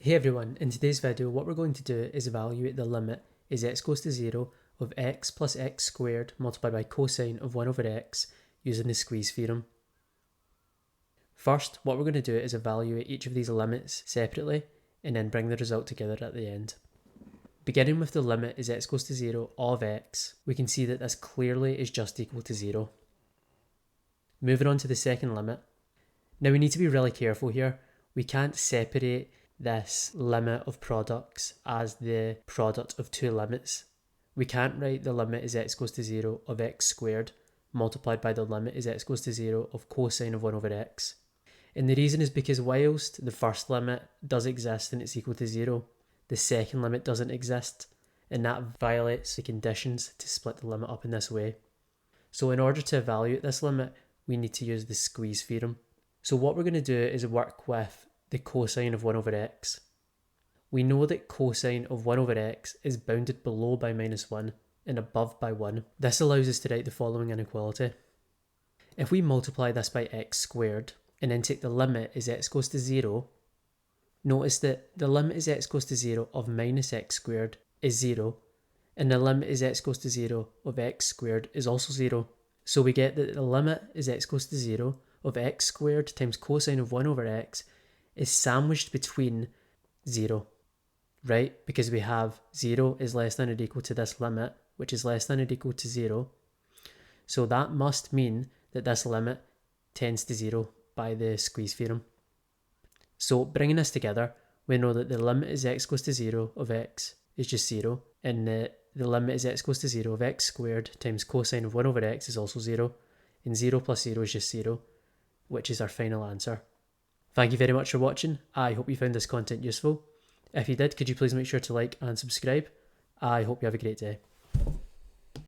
Hey everyone, in today's video what we're going to do is evaluate the limit as x goes to 0 of x plus x squared multiplied by cosine of 1 over x using the squeeze theorem. First, what we're going to do is evaluate each of these limits separately and then bring the result together at the end. Beginning with the limit as x goes to 0 of x, we can see that this clearly is just equal to 0. Moving on to the second limit. Now we need to be really careful here. We can't separate this limit of products as the product of two limits. We can't write the limit as x goes to 0 of x squared multiplied by the limit as x goes to 0 of cosine of 1 over x. And the reason is because whilst the first limit does exist and it's equal to 0, the second limit doesn't exist, and that violates the conditions to split the limit up in this way. So in order to evaluate this limit, we need to use the squeeze theorem. So what we're going to do is work with the cosine of 1 over x. We know that cosine of 1 over x is bounded below by minus 1 and above by 1. This allows us to write the following inequality. If we multiply this by x squared and then take the limit as x goes to 0, notice that the limit as x goes to 0 of minus x squared is 0, and the limit as x goes to 0 of x squared is also 0. So we get that the limit as x goes to 0 of x squared times cosine of 1 over x is sandwiched between 0, right? Because we have 0 is less than or equal to this limit, which is less than or equal to 0. So that must mean that this limit tends to 0 by the squeeze theorem. So bringing this together, we know that the limit as x goes to 0 of x is just 0, and the limit as x goes to 0 of x squared times cosine of 1 over x is also 0, and 0 plus 0 is just 0, which is our final answer. Thank you very much for watching. I hope you found this content useful. If you did, could you please make sure to like and subscribe? I hope you have a great day.